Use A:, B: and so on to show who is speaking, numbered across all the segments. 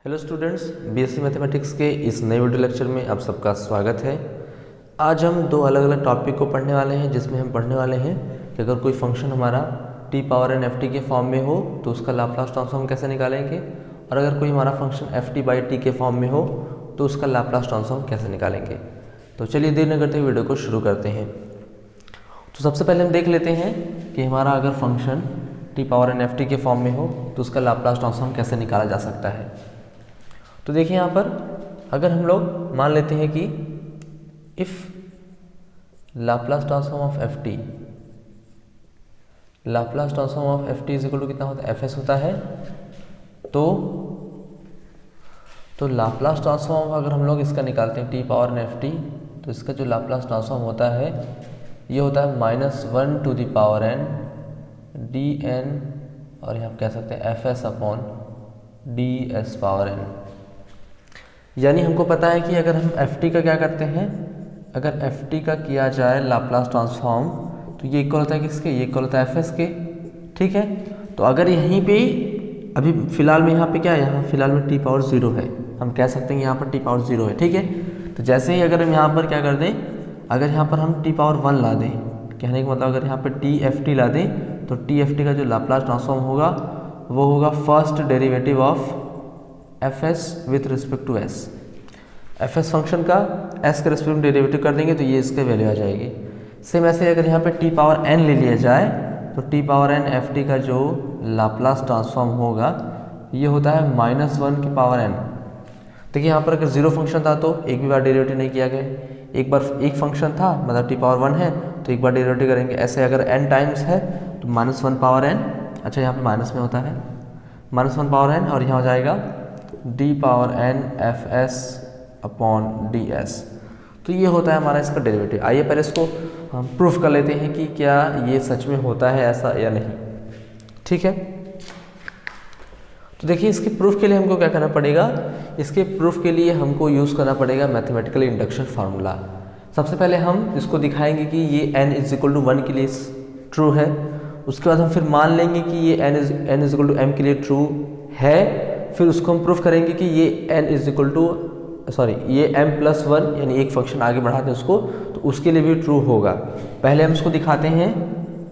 A: Hello students, BSc mathematics के इस नए वीडियो लेक्चर में आप सबका स्वागत है। आज हम दो अलग अलग टॉपिक को पढ़ने वाले हैं, जिसमें हम पढ़ने वाले हैं कि अगर कोई फंक्शन हमारा t power n f t के फॉर्म में हो तो उसका लाप्लास ट्रांसफॉर्म कैसे निकालेंगे, और अगर कोई हमारा function f t by t के फॉर्म में हो तो उसका लाप्लास ट्रांसफॉर्म कैसे निकालेंगे। तो चलिए देर न करते हुए वीडियो को शुरू करते हैं। तो सबसे पहले हम देख लेते हैं कि हमारा अगर function t power n f t के फॉर्म में हो तो उसका लाप्लास ट्रांसफॉर्म कैसे निकाला जा सकता है। तो देखिए यहाँ पर अगर हम लोग मान लेते हैं कि if Laplace transform of f t, Laplace transform of f t is equal to कितना होता है, एफ एस होता है। तो लाप्लास ट्रांसफॉर्म अगर हम लोग इसका निकालते हैं t power n f t, तो इसका जो लाप्लास ट्रांसफॉर्म होता है ये होता है -1 to the power n d n, और यहाँ कह सकते हैं f S upon d s power n. यानी हमको पता है कि अगर हम एफ टी का क्या करते हैं, अगर एफ टी का किया जाए लाप्लास ट्रांसफॉर्म तो ये इक्वल होता है किसके, ये इक्वल होता है एफ एस के। ठीक है, तो अगर यहीं पे अभी फिलहाल में यहाँ पे क्या है, यहाँ फिलहाल में टी पावर 0 है, हम कह सकते हैं यहाँ पर टी पावर 0 है। ठीक है, तो जैसे ही अगर हम यहाँ पर क्या कर दें, अगर यहाँ पर हम टी पावर 1 ला दें, कहने का मतलब अगर यहाँ पर टी एफ टी ला दें तो टी एफ टी का जो लाप्लास ट्रांसफॉर्म होगा वो होगा first derivative of f s with respect to s. F s function का एस के रिस्पेक्ट में डेरिवेटिव कर देंगे तो ये इसके वैल्यू आ जाएगी। सेम ऐसे अगर यहाँ पे टी पावर एन ले लिया जाए तो t power n f t का जो लाप्लास ट्रांसफॉर्म होगा ये होता है -1 की पावर एन। देखिए यहाँ पर अगर 0 फंक्शन था तो एक भी बार डेरिवेटिव नहीं किया गया, एक बार एक फंक्शन था मतलब टी पावर 1 है तो एक बार डेरिवेटिव करेंगे। ऐसे अगर n टाइम्स है तो -1 पावर n, अच्छा यहाँ पे माइनस में होता है -1 पावर n, और यहाँ हो जाएगा d power n f S upon d s. तो ये होता है हमारा इसका डेरिवेटिव। आइए पहले इसको हम प्रूफ कर लेते हैं कि क्या ये सच में होता है ऐसा या नहीं। ठीक है, तो देखिए इसके प्रूफ के लिए हमको क्या करना पड़ेगा, इसके प्रूफ के लिए हमको यूज़ करना पड़ेगा मैथमेटिकल इंडक्शन फार्मूला। सबसे पहले हम इसको दिखाएंगे कि ये n इज इक्वल टू 1 के लिए ट्रू है, उसके बाद हम फिर मान लेंगे कि ये n is equal to m के लिए ट्रू है, फिर उसको हम प्रूफ करेंगे कि ये n इज इक्वल टू ये m+1 यानी एक फंक्शन आगे बढ़ाते हैं उसको, तो उसके लिए भी ट्रू होगा। पहले हम इसको दिखाते हैं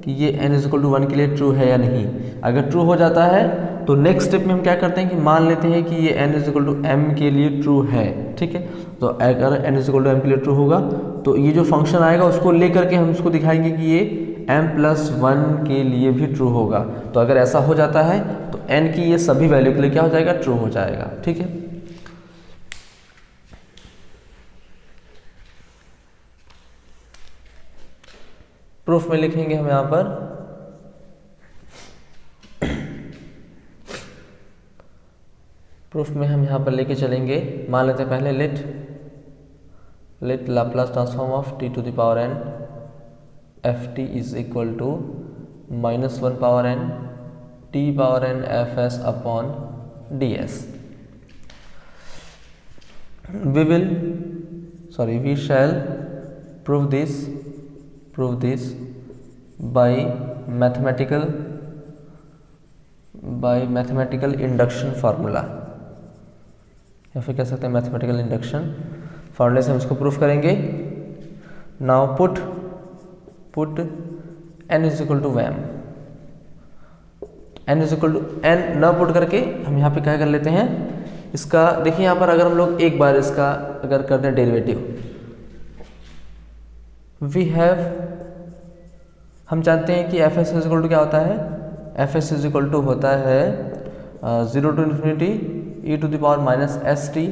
A: कि ये n इज इक्वल टू 1 के लिए ट्रू है या नहीं। अगर ट्रू हो जाता है तो नेक्स्ट स्टेप में हम क्या करते हैं कि मान लेते हैं कि ये n is equal to m के लिए ट्रू है। ठीक है, तो अगर n is equal to m के लिए ट्रू होगा तो ये जो फंक्शन आएगा उसको लेकर के हम उसको दिखाएंगे कि ये m+1 के लिए भी ट्रू होगा। तो अगर ऐसा हो जाता है तो n की ये सभी वैल्यू के लिए क्या हो जाएगा, ट्रू हो जाएगा। ठीक है, प्रूफ में लिखेंगे हम यहाँ पर प्रूफ में हम यहाँ पर लेके चलेंगे, मान लेते हैं पहले let Laplace transform of t to the power n f t is equal to -1 power n t power n f S upon d s. we shall prove this by mathematical induction formula, या फिर कह सकते हैं mathematical induction फार्मूले से हम इसको proof करेंगे। Now put n is equal to m, n is equal to n न पुट करके हम यहाँ पे क्या कर लेते हैं इसका, देखिए यहाँ पर अगर हम लोग एक बार इसका अगर करते हैं डेरिवेटिव, हम जानते हैं कि f s is equal to क्या होता है, f s is equal to होता है 0 to infinity e to the power minus S t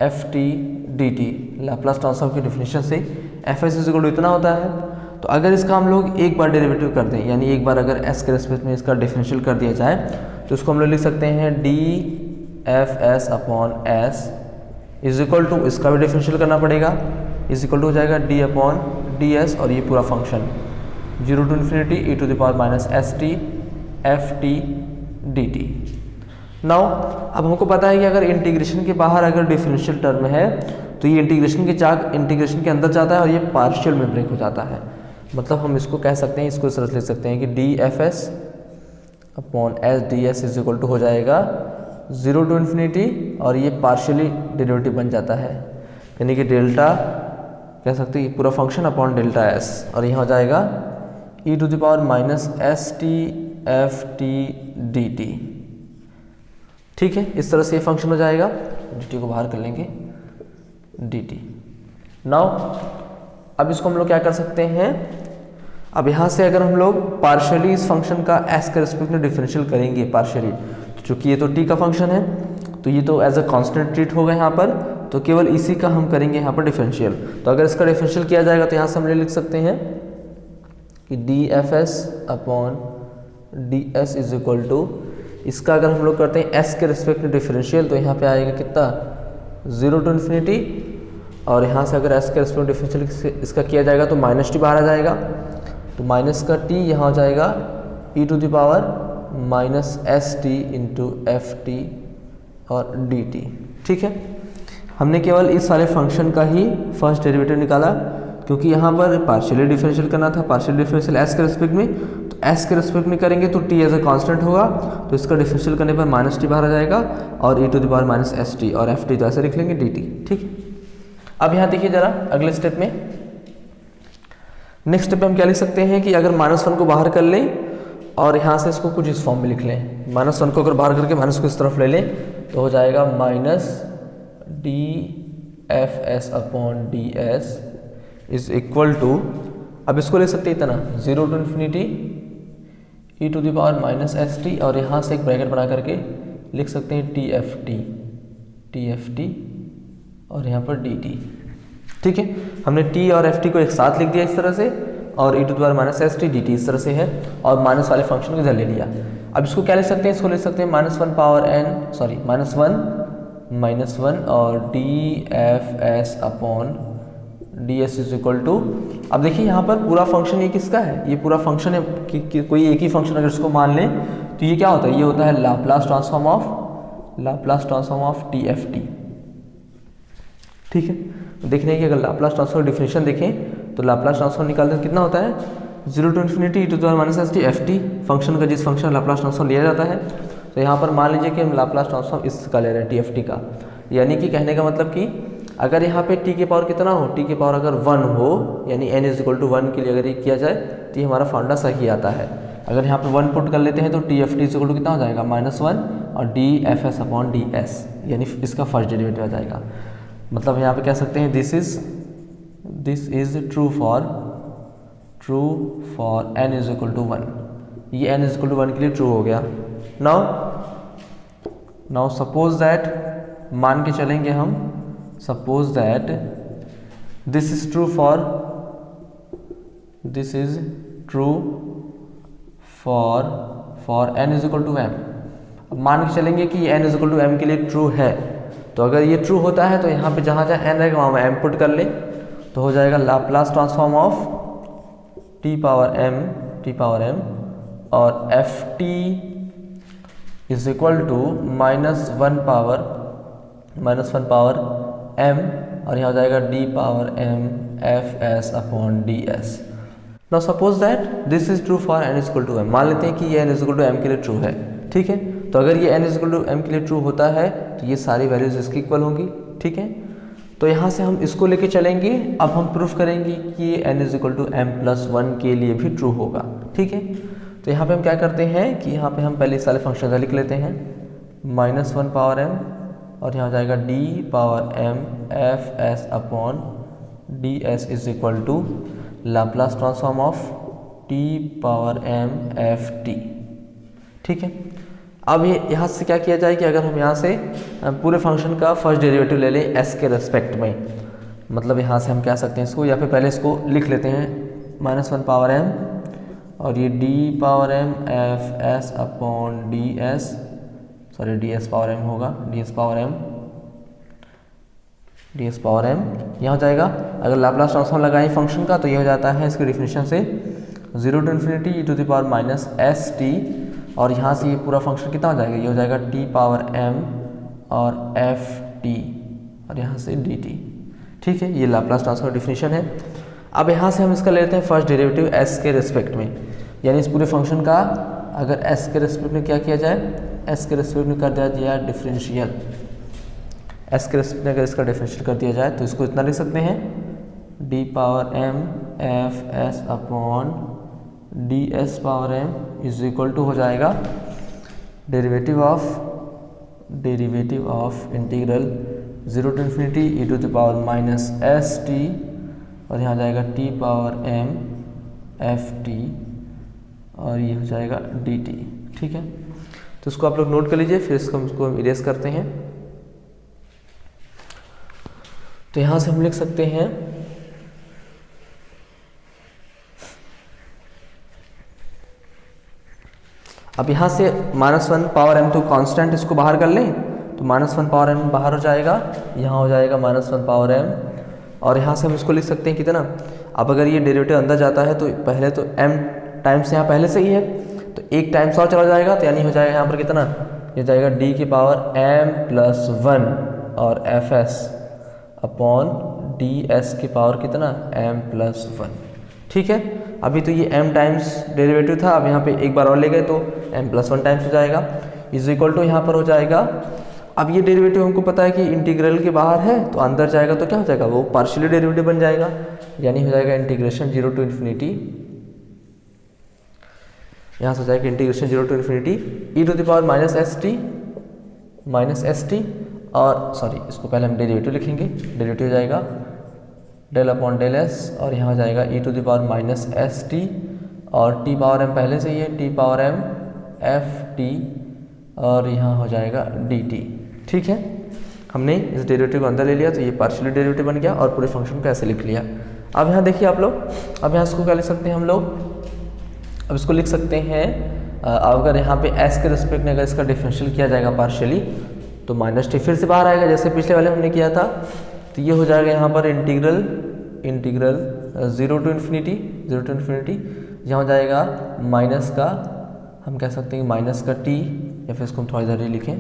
A: f t d t. Laplace transform की डेफिनेशन से f s is equal to इतना होता है। तो अगर इसका हम लोग एक बार डेरिवेटिव कर दें, यानी एक बार अगर एस के रेस्पेक्ट में इसका डिफरेंशियल कर दिया जाए तो इसको हम लोग लिख सकते हैं d f S upon s is equal to, इसका भी डिफरेंशियल करना पड़ेगा, इज इक्वल टू हो जाएगा डी अपॉन डी एस, और ये पूरा function 0 to infinity e to the power minus S t f t d t. Now अब हमको पता है कि अगर इंटीग्रेशन के बाहर अगर डिफरेंशियल टर्म है तो ये इंटीग्रेशन के अंदर जाता है और ये पार्शियल में ब्रेक हो जाता है। मतलब हम इसको कह सकते हैं, इसको इस तरह से लिख सकते हैं कि d f S upon s d S is equal to हो जाएगा 0 टू इन्फिनिटी और ये पार्शियली डेरिवेटिव बन जाता है, यानी कि डेल्टा कह सकते हैं पूरा फंक्शन अपॉन डेल्टा एस, और यहाँ हो जाएगा e to the power minus S t f t d t. ठीक है, इस तरह से ये फंक्शन हो जाएगा, डी टी को बाहर कर लेंगे डी टी। नाउ अब इसको हम लोग क्या कर सकते हैं, अब यहाँ से अगर हम लोग पार्शियली इस फंक्शन का एस के रिस्पेक्ट में डिफरेंशियल करेंगे पार्शियली, तो चूंकि ये तो टी का फंक्शन है तो ये तो एज अ कांस्टेंट ट्रीट होगा यहाँ पर, तो केवल इसी का हम करेंगे यहाँ पर डिफरेंशियल। तो अगर इसका डिफरेंशियल किया जाएगा तो यहाँ से हम लिख सकते हैं कि d f S upon d S is equal to, इसका अगर हम लोग करते हैं एस के रिस्पेक्ट में डिफरेंशियल तो यहाँ पे आएगा कितना 0 टू इन्फिनिटी, और यहाँ से अगर एस के रिस्पेक्ट में डिफरेंशियल इसका किया जाएगा तो माइनस टी बाहर आ जाएगा, तो माइनस का टी यहाँ हो जाएगा e to the power minus S t into f T और डी टी। ठीक है, हमने केवल इस वाले फंक्शन का ही फर्स्ट डेरिवेटिव निकाला, क्योंकि यहाँ पर पार्शियली डिफरेंशियल करना था, पार्शियल डिफरेंशियल एस के रिस्पेक्ट में, तो एस के रिस्पेक्ट में करेंगे तो टी एज अ कांस्टेंट होगा, तो इसका डिफरेंशियल करने पर माइनस टी बाहर आ जाएगा और e to the power minus S T और एफ टी तो ऐसे लिख लेंगे डी टी। ठीक है, अब यहाँ देखिए जरा अगले स्टेप में, नेक्स्ट स्टेप में हम क्या लिख सकते हैं कि अगर -1 को बाहर कर लें और यहाँ से इसको कुछ इस फॉर्म में लिख लें, -1 को अगर बाहर करके माइनस को इस तरफ ले लें तो हो जाएगा minus d f S upon d S is equal to, अब इसको लिख सकते हैं इतना 0 to infinity e to the power minus S T, और यहाँ से एक ब्रैकेट बना करके लिख सकते हैं टी एफ टी और यहाँ पर डी टी। ठीक है, हमने t और ft को एक साथ लिख दिया इस तरह से, और e to the power minus S t d t इस तरह से है, और माइनस वाले फंक्शन को इधर ले लिया। अब इसको क्या लिख सकते हैं, इसको लिख सकते हैं -1 पावर n सॉरी -1 और d f S upon d S is equal to, अब देखिए यहाँ पर पूरा फंक्शन ये किसका है, ये पूरा फंक्शन है कि कोई एक ही फंक्शन अगर इसको मान लें तो ये क्या होता है, ये होता है Laplace transform of T f t. ठीक है, तो देख रहे हैं कि अगर लाप्लास ट्रांसफॉर्म डिफरेंशियल देखें तो लाप्लास ट्रांसफॉर्म निकालते हैं कितना होता है 0 to infinity e to the power minus S t f t, function का जिस फंक्शन लाप्लास ट्रांसफॉर्म लिया जाता है। तो यहाँ पर मान लीजिए कि हम लाप्लास ट्रांसफॉर्म इसका ले रहे हैं टी एफ टी का, यानी कि कहने का मतलब कि अगर यहाँ पे t के पावर कितना हो, t के पावर अगर 1 हो, यानी n इज इक्वल टू 1 के लिए अगर ये किया जाए तो ये हमारा फार्मूला सही आता है। अगर यहाँ पे 1 पुट कर लेते हैं तो t f t is equal to कितना हो जाएगा -1 और d f S upon d s, यानी इसका फर्स्ट डेरिवेटिव आ जाएगा। मतलब यहाँ पे कह सकते हैं this is true for n is equal to 1, ये n इज इक्वल टू 1 के लिए ट्रू हो गया। नाउ सपोज दैट, मान के चलेंगे हम, suppose that this is true for n is equal to m। अब मान के चलेंगे कि n is equal to m के लिए ट्रू है, तो अगर ये ट्रू होता है तो यहाँ पे जहाँ जहाँ n रहेगा वहाँ m पुट कर ले, तो हो जाएगा Laplace transform of t power m और f t is equal to -1 power m, और यहाँ हो जाएगा d power m f S upon d s. Now suppose that this is true for n is equal to m, मान लेते हैं कि ये n is equal to m के लिए ट्रू है। ठीक है, तो अगर ये n is equal to m के लिए ट्रू होता है तो ये सारी वैल्यूज इसकी इक्वल होंगी। ठीक है, तो यहाँ से हम इसको लेके चलेंगे, अब हम प्रूफ करेंगे कि ये n is equal to m प्लस 1 के लिए भी ट्रू होगा। ठीक है, तो यहाँ पे हम क्या करते हैं कि यहाँ पे हम पहले इस वाले फंक्शन का लिख लेते हैं -1 पावर m, और यहाँ जाएगा d power m f S upon d S is equal to Laplace transform of t power m f t. ठीक है, अब ये यहाँ से क्या किया जाए कि अगर हम यहाँ से पूरे फंक्शन का फर्स्ट डेरिवेटिव ले लें s के रेस्पेक्ट में, मतलब यहाँ से हम कह सकते हैं इसको, या फिर पहले इसको लिख लेते हैं -1 पावर m और ये d power m f S upon d S, sorry D s power m होगा, डी एस पावर m यहाँ हो जाएगा। अगर लाप्लास ट्रांसफॉर्म लगाएं फंक्शन का तो ये हो जाता है इसके डिफिनेशन से 0 to infinity e to the power minus S T, और यहाँ से ये पूरा फंक्शन कितना हो जाएगा, ये हो जाएगा t पावर m और एफ टी और यहाँ से डी टी। ठीक है, ये लाप्लास ट्रांसफॉर्म डिफिनेशन है। अब यहाँ से हम इसका ले लेते हैं फर्स्ट डेरिवेटिव s के रिस्पेक्ट में, यानी इस पूरे फंक्शन का अगर s के रिस्पेक्ट में क्या किया जाए, एस के रेस्पेक्ट में कर दिया जाए डिफरेंशियल, एस के रेस्पेक्ट में अगर इसका डिफरेंशियल कर दिया जाए तो इसको इतना लिख सकते हैं d power M f S upon d s power m is equal to हो जाएगा derivative of integral 0 to infinity e to the power minus S T और यहाँ जाएगा t power M F T और ये हो जाएगा डी टी। ठीक है, तो इसको आप लोग नोट कर लीजिए, फिर इसको हम इरेज करते हैं। तो यहाँ से हम लिख सकते हैं अब यहाँ से -1 पावर m तो कांस्टेंट, इसको बाहर कर लें तो -1 पावर m बाहर हो जाएगा, यहाँ हो जाएगा -1 पावर m और यहाँ से हम इसको लिख सकते हैं कितना। अब अगर ये डेरिवेटिव अंदर जाता है तो पहले तो m टाइम्स यहाँ पहले से ही है तो एक टाइम्स और चला जाएगा, तो यानी हो जाएगा यहाँ पर कितना, ये जाएगा d की पावर m+1 और F S upon d s की पावर कितना m+1। ठीक है, अभी तो ये m टाइम्स डेरिवेटिव था, अब यहाँ पे एक बार और ले गए तो m+1 टाइम्स हो जाएगा इज इक्वल टू यहाँ पर हो जाएगा। अब ये डेरिवेटिव हमको पता है कि इंटीग्रल के बाहर है तो अंदर जाएगा तो क्या हो जाएगा, वो पार्शियली डेरिवेटिव बन जाएगा, यानी हो जाएगा इंटीग्रेशन 0 टू इन्फिनिटी, यहाँ से हो जाएगा integration 0 to infinity e to the power minus S T और सॉरी इसको पहले हम डेरिवेटिव लिखेंगे, डेरिवेटिव हो जाएगा डेल अपॉन डेल एस और यहाँ जाएगा E to the power minus S T और टी पावर एम पहले से ही है T power M F T और यहाँ हो जाएगा डी टी। ठीक है, हमने इस डेरिवेटिव को अंदर ले लिया तो ये पार्शियली डेरिवेटिव बन गया और पूरे फंक्शन को ऐसे लिख लिया। अब यहाँ देखिए आप लोग, अब यहाँ इसको क्या लिख सकते हैं हम लोग, अब इसको लिख सकते हैं अगर यहाँ पे s के रिस्पेक्ट में अगर इसका डिफरेंशियल किया जाएगा पार्शियली तो माइनस टी फिर से बाहर आएगा जैसे पिछले वाले हमने किया था, तो ये हो जाएगा यहाँ पर इंटीग्रल 0 टू इन्फिनिटी यहाँ हो जाएगा माइनस का, हम कह सकते हैं माइनस का t या फिर इसको हम थोड़ा इधर ही लिखें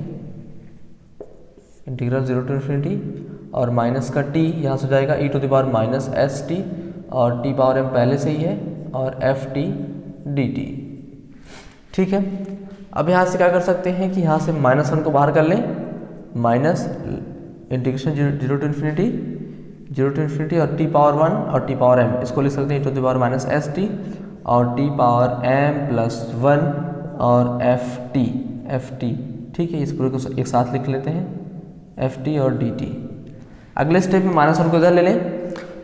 A: इंटीग्रल 0 टू इन्फिनिटी और माइनस का t यहाँ से हो जाएगा E to the power minus S T और टी पावर एम पहले से ही है और एफ टी डी टी। ठीक है, अब यहाँ से क्या कर सकते हैं कि यहाँ से -1 को बाहर कर लें, माइनस इंटीग्रेशन 0 टू इन्फिनिटी और टी पावर 1 और टी पावर m इसको लिख सकते हैं to the power minus S T और टी पावर m+1 और एफ टी। ठीक है, इस पूरे को एक साथ लिख लेते हैं एफ टी और डी टी। अगले स्टेप में -1 को इधर ले लें,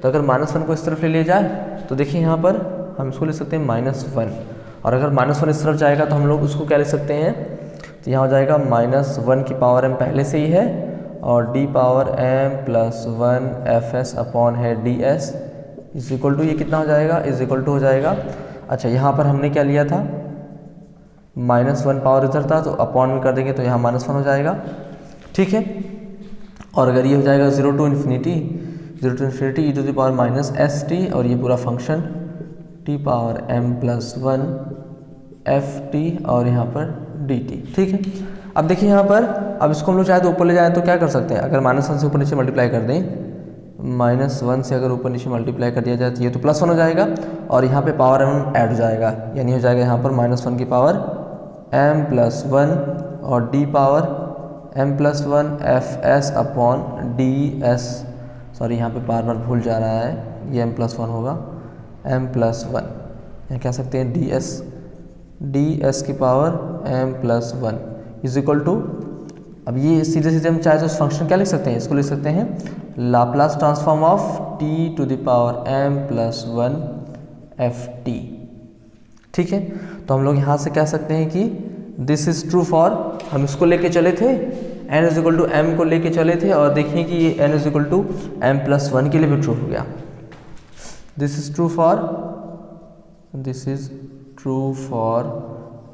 A: तो अगर -1 को इस तरफ ले लिया जाए तो देखिए यहाँ पर हम इसको लिख सकते हैं -1 और अगर -1 इस तरफ जाएगा तो हम लोग उसको क्या लिख सकते हैं, तो यहाँ हो जाएगा -1 की पावर m पहले से ही है और d power m+1 F S upon है D S is equal to ये कितना हो जाएगा, इज इक्वल टू हो जाएगा, अच्छा यहाँ पर हमने क्या लिया था -1 पावर इधर था तो अपॉन में कर देंगे तो यहाँ -1 हो जाएगा। ठीक है, और अगर ये हो जाएगा 0 to infinity e to the power minus S T और ये पूरा function t power m+1 f T और यहाँ पर डी टी। ठीक है, अब देखिए यहाँ पर, अब इसको हम लोग चाहे तो ऊपर ले जाएं तो क्या कर सकते हैं, अगर -1 से ऊपर नीचे मल्टीप्लाई कर दें, -1 से अगर ऊपर नीचे मल्टीप्लाई कर दिया जाए तो ये तो +1 हो जाएगा और यहाँ पे पावर m ऐड हो जाएगा, यानी हो जाएगा यहाँ पर -1 की पावर m+1 और d power m+1 F S upon d S, sorry यहाँ पे बार बार भूल जा रहा है, ये m+1 होगा m+1, यहाँ कह सकते हैं डी एस की power m+1 is equal to, अब ये सीधे सीधे हम चाहे तो इस फंक्शन क्या लिख सकते हैं, इसको लिख सकते हैं Laplace transform of t to the power m+1 f t. ठीक है, तो हम लोग यहाँ से कह सकते हैं कि दिस इज ट्रू फॉर, हम इसको लेके चले थे n is equal to m को लेके चले थे और देखिए कि ये n is equal to m+1 के लिए भी ट्रू हो गया। This is true for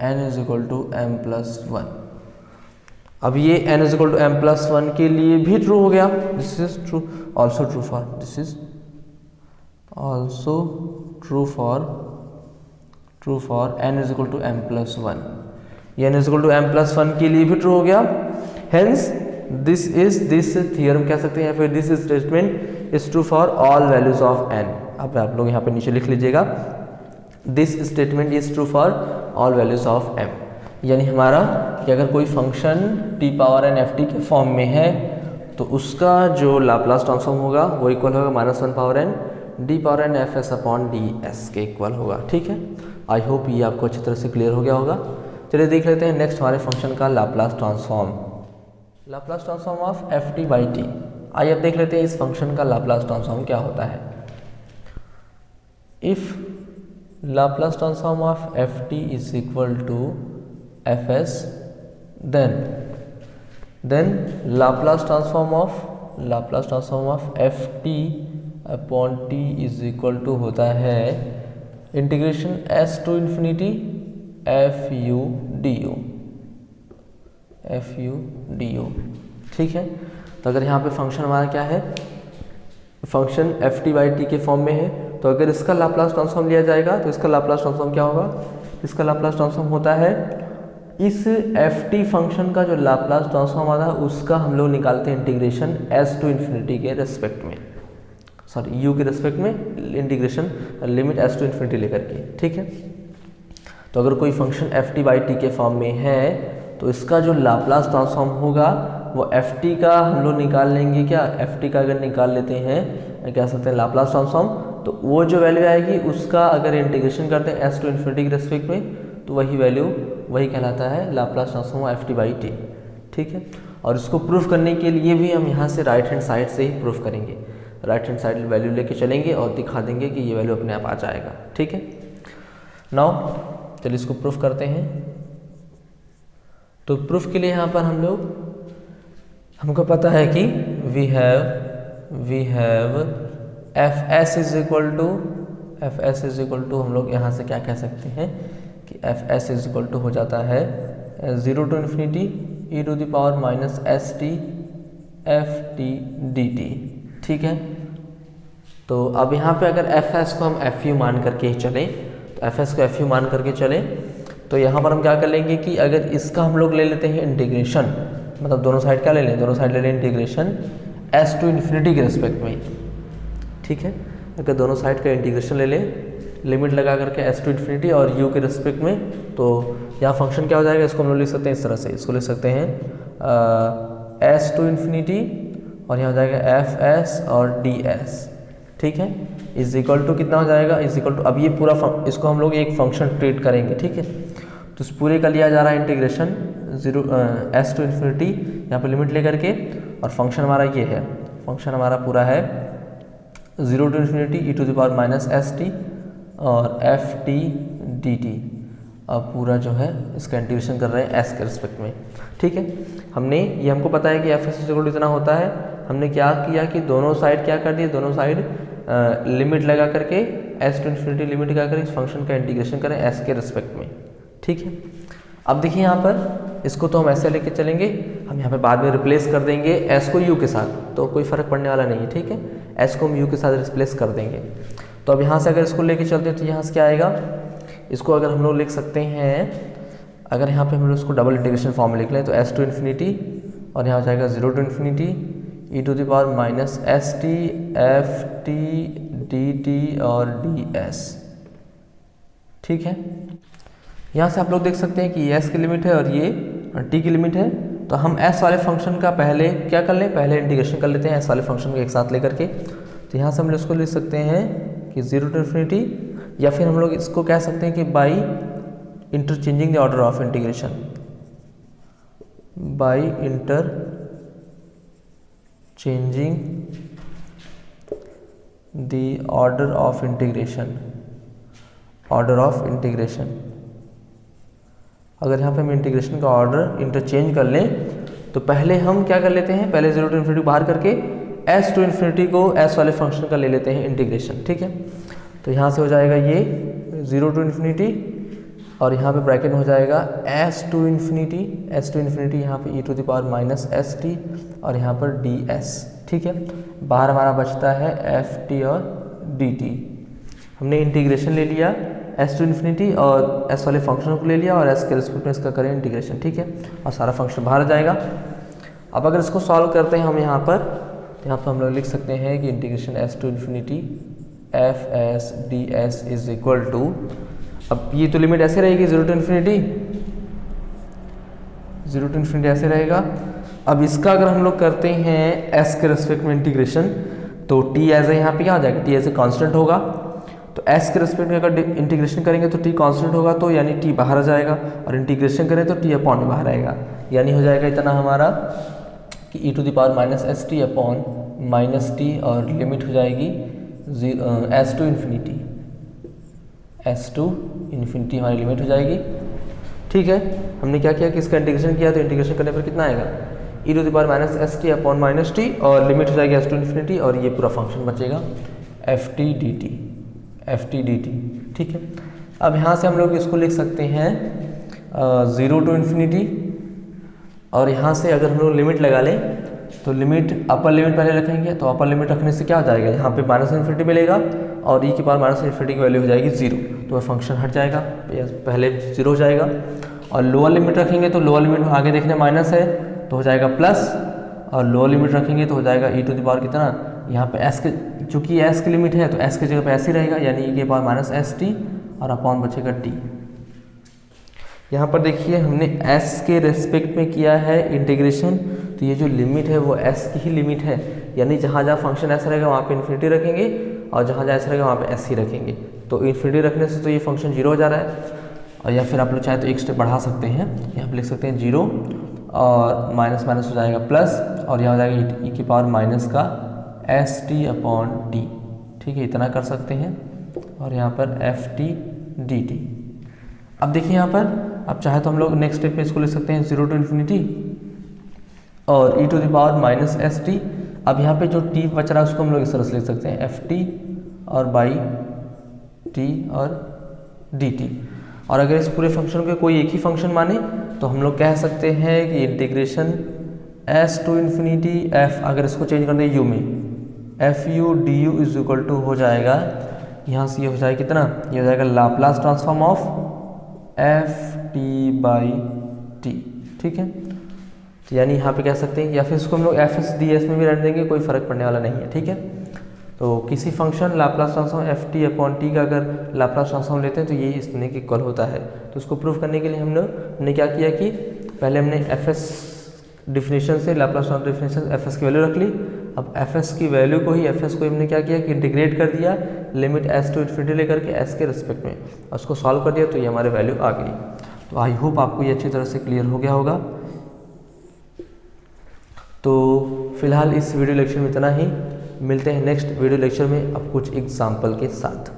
A: n is equal to m+1, अब ये n is equal to m+1 के लिए भी ट्रू हो गया, this is true also true for, this is also true for n is equal to m+1, ये n is equal to m+1 के लिए भी ट्रू हो गया। हेंस दिस थियरम कह सकते हैं या फिर this statement is true for all values of n। अब आप लोग यहाँ पे नीचे लिख लीजिएगा, this statement is true for all values of m, यानी हमारा कि अगर कोई function t power n f t के फॉर्म में है तो उसका जो लाप्लास ट्रांसफॉर्म होगा वो इक्वल होगा -1 power n d power n f S upon d s के इक्वल होगा। ठीक है, आई होप ये आपको अच्छी तरह से क्लियर हो गया होगा। चलिए देख लेते हैं नेक्स्ट हमारे फंक्शन का Laplace transform. Laplace transform of f t by T. आइए अब देख लेते हैं इस फंक्शन का लाप्लास ट्रांसफॉर्म क्या होता है। If Laplace transform of f t is equal to f s, then Laplace transform of f t upon t is equal to होता है integration s to infinity f u d u. ठीक है, तो अगर यहाँ पे फंक्शन हमारा क्या है, function f t by t के फॉर्म में है, तो अगर इसका लाप्लास ट्रांसफॉर्म लिया जाएगा तो इसका लाप्लास ट्रांसफॉर्म क्या होगा, इसका लाप्लास ट्रांसफॉर्म होता है इस एफ टी फंक्शन का जो लाप्लास ट्रांसफॉर्म आता है उसका हम लोग निकालते हैं इंटीग्रेशन एस टू इन्फिनिटी के रेस्पेक्ट में, सॉरी यू के रेस्पेक्ट में integration limit s to infinity लेकर के। ठीक है, तो अगर कोई function f t by t के फॉर्म में है तो इसका जो लाप्लास ट्रांसफॉर्म होगा वो एफ टी का हम लोग निकाल लेंगे। क्या एफ टी का अगर निकाल लेते हैं कह सकते हैं लाप्लास ट्रांसफॉर्म, तो वो जो वैल्यू आएगी उसका अगर इंटीग्रेशन करते हैं एस टू इन्फिनिटी के रेस्पेक्ट में तो वही वैल्यू वही कहलाता है Laplace transform F t by T. ठीक है, और इसको प्रूफ करने के लिए भी हम यहाँ से राइट हैंड साइड से ही प्रूफ करेंगे, राइट हैंड साइड वैल्यू लेके चलेंगे और दिखा देंगे कि ये वैल्यू अपने आप आ जाएगा। ठीक है, नाउ चलिए इसको प्रूफ करते हैं। तो प्रूफ के लिए यहाँ पर हमको पता है कि we have f s is equal to हम लोग यहाँ से क्या कह सकते हैं कि f s is equal to हो जाता है 0 to infinity e to the power minus S t f t d t. ठीक है, तो अब यहाँ पे अगर एफ एस को हम एफ यू मान करके ही चलें, तो एफ एस को एफ यू मान करके चलें तो यहाँ पर हम क्या कर लेंगे कि अगर इसका हम लोग ले लेते हैं इंटीग्रेशन, मतलब दोनों साइड क्या ले लें, दोनों साइड ले लें इंटीग्रेशन एस टू इन्फिनिटी के रेस्पेक्ट में। ठीक है, अगर दोनों साइड का इंटीग्रेशन ले लें लिमिट लगा करके एस टू इन्फिनिटी और यू के रेस्पेक्ट में, तो यहाँ फंक्शन क्या हो जाएगा, इसको हम लोग लिख सकते हैं इस तरह से, इसको लिख सकते हैं एस टू इन्फिनिटी और यहाँ हो जाएगा एफ एस और डी एस। ठीक है, इज इक्वल टू कितना हो जाएगा, इज इक्वल टू, अब ये पूरा इसको हम लोग एक फंक्शन ट्रीट करेंगे। ठीक है, तो इस पूरे का लिया जा रहा है इंटीग्रेशन 0 एस टू इन्फिनिटी, यहाँ पे लिमिट लेकर के, और फंक्शन हमारा ये है, फंक्शन हमारा पूरा है 0 to infinity e to the power minus S T और एफ टी डी टी। अब पूरा जो है इसका इंटीग्रेशन कर रहे हैं एस के रिस्पेक्ट में। ठीक है, हमको पता है कि एफ एस इक्वल टू इतना होता है, हमने क्या किया कि दोनों साइड क्या कर दिए, दोनों साइड लिमिट लगा करके एस टू इन्फिनिटी लिमिट लगा कर इस फंक्शन का इंटीग्रेशन करें एस के रिस्पेक्ट में। ठीक है, अब देखिए यहाँ पर इसको तो हम ऐसे लेके चलेंगे, हम यहाँ पे बाद में रिप्लेस कर देंगे एस को यू के साथ, तो कोई फ़र्क पड़ने वाला नहीं है। ठीक है, एस को हम यू के साथ रिप्लेस कर देंगे। तो अब यहाँ से अगर इसको लेके चलते हैं तो यहाँ से क्या आएगा, इसको अगर हम लोग लिख सकते हैं, अगर यहाँ पे हम लोग इसको डबल इंटीग्रेशन फॉर्म में लिख लें तो एस टू इन्फिनिटी और यहाँ हो जाएगा 0 to infinity e to the power minus S t f t d t और डी एस। ठीक है, यहाँ से आप लोग देख सकते हैं कि ये एस की लिमिट है और ये टी की लिमिट है, तो हम एस वाले फंक्शन का पहले क्या कर लें, पहले इंटीग्रेशन कर लेते हैं एस वाले फंक्शन को एक साथ लेकर के। तो यहाँ से हम लोग इसको लिख सकते हैं कि 0 टू इन्फिनिटी, या फिर हम लोग इसको कह सकते हैं कि by interchanging the order of integration, by interchanging the order of integration, अगर यहाँ पे हम इंटीग्रेशन का ऑर्डर इंटरचेंज कर लें तो पहले हम क्या कर लेते हैं, पहले 0 टू इन्फिनिटी बाहर करके एस टू इन्फिनिटी को एस वाले फंक्शन का ले लेते हैं इंटीग्रेशन। ठीक है, तो यहाँ से हो जाएगा ये 0 टू इन्फिनिटी और यहाँ पे ब्रैकेट में हो जाएगा एस टू इन्फिनिटी यहाँ पे E to the power minus S T और यहाँ पर डी एस। ठीक है, बाहर हमारा बचता है एफ टी और डी टी। हमने इंटीग्रेशन ले लिया एस टू इन्फिनिटी और एस वाले फंक्शन को ले लिया और एस के रिस्पेक्ट में इसका करें इंटीग्रेशन। ठीक है, और सारा फंक्शन बाहर जाएगा। अब अगर इसको सॉल्व करते हैं हम यहाँ पर हम लोग लिख सकते हैं कि integration s to infinity f s d S is equal to, अब ये तो लिमिट ऐसे रहेगी 0 टू इन्फिनिटी, 0 टू इन्फिनिटी ऐसे रहेगा। अब इसका अगर हम लोग करते हैं s के रेस्पेक्ट में इंटीग्रेशन, तो t एज ए यहाँ पे क्या आ जाएगा, t एज ए कॉन्स्टेंट होगा। तो s के रेस्पेक्ट में अगर इंटीग्रेशन करेंगे तो t कांस्टेंट होगा, तो यानी t बाहर आ जाएगा, और इंटीग्रेशन करें तो t अपॉन में बाहर आएगा, यानी हो जाएगा इतना हमारा कि e to the power minus S t upon minus t, और लिमिट हो जाएगी s to infinity, s to infinity हमारी लिमिट हो जाएगी। ठीक है, हमने क्या किया कि इसका इंटीग्रेशन किया, तो इंटीग्रेशन करने पर कितना आएगा, e to the power minus S t upon minus t, और लिमिट हो जाएगी s टू इन्फिनिटी, और ये पूरा फंक्शन बचेगा एफ टी डी टी। ठीक है, अब यहाँ से हम लोग इसको लिख सकते हैं 0 टू इन्फिनिटी, और यहाँ से अगर हम लोग लिमिट लगा लें तो लिमिट, अपर लिमिट पहले रखेंगे, तो अपर लिमिट रखने से क्या हो जाएगा, यहाँ पे माइनस इन्फिनिटी मिलेगा, और e की पावर माइनस इन्फिनिटी की वैल्यू हो जाएगी 0, तो वह फंक्शन हट जाएगा, पहले 0 हो जाएगा। और लोअर लिमिट रखेंगे तो लोअर लिमिट में आगे देखने माइनस है तो हो जाएगा प्लस, और लोअर लिमिट रखेंगे तो हो जाएगा e टू द पावर कितना, यहाँ पे s के, चूँकि s की लिमिट है तो s की जगह पे s ही रहेगा, यानी e के पावर माइनस एस टी, और अपॉन बचेगा t। यहाँ पर देखिए हमने s के रेस्पेक्ट में किया है इंटीग्रेशन, तो ये जो लिमिट है वो s की ही लिमिट है, यानी जहाँ जहाँ फंक्शन s रहेगा वहाँ पे इन्फिनिटी रखेंगे, और जहाँ जहाँ s रहेगा वहाँ पे s ही रखेंगे। तो इन्फिनिटी रखने से तो ये फंक्शन 0 हो जा रहा है, और या फिर आप लोग चाहे तो एक स्टेप बढ़ा सकते हैं, यहाँ पे लिख सकते हैं 0 और माइनस माइनस हो जाएगा प्लस, और यहाँ हो जाएगा e की पावर माइनस का एस टी अपॉन टी। ठीक है, इतना कर सकते हैं, और यहाँ पर एफ टी डी टी। अब देखिए यहाँ पर, अब चाहे तो हम लोग नेक्स्ट स्टेप में इसको लिख सकते हैं 0 टू इन्फिनिटी और e to the power minus S t. अब यहाँ पे जो t बच रहा है उसको हम लोग इस तरह से लिख सकते हैं एफ टी और बाई टी और डी टी। और अगर इस पूरे फंक्शन को कोई एक ही फंक्शन माने तो हम लोग कह सकते हैं कि integration s to infinity f, अगर इसको चेंज कर दें u में, f u d u is equal to हो जाएगा, यहाँ से ये हो जाएगा कितना, ये हो जाएगा Laplace transform of f t by T. ठीक है, तो यानी यहाँ पे कह सकते हैं, या फिर इसको हम लोग एफ एस डी एस में भी रख देंगे, कोई फर्क पड़ने वाला नहीं है। ठीक है, तो किसी function Laplace transform F t upon T का अगर लाप्लास ट्रांसफॉर्म लेते हैं तो ये इसने के इक्वल होता है। तो उसको प्रूव करने के लिए हमने क्या किया कि पहले हमने एफ एस डिफिनेशन से Laplace transform definition F S की वैल्यू रख ली। अब एफ एस की वैल्यू को ही एफ एस को हमने क्या किया कि इंटीग्रेट कर दिया लिमिट एस टू इन्फिनिटी लेकर के एस के रिस्पेक्ट में, और उसको सॉल्व कर दिया तो ये हमारे वैल्यू आ गई। तो आई होप आपको ये अच्छी तरह से क्लियर हो गया होगा। तो फिलहाल इस वीडियो लेक्चर में इतना ही, मिलते हैं नेक्स्ट वीडियो लेक्चर में अब कुछ एग्जाम्पल के साथ।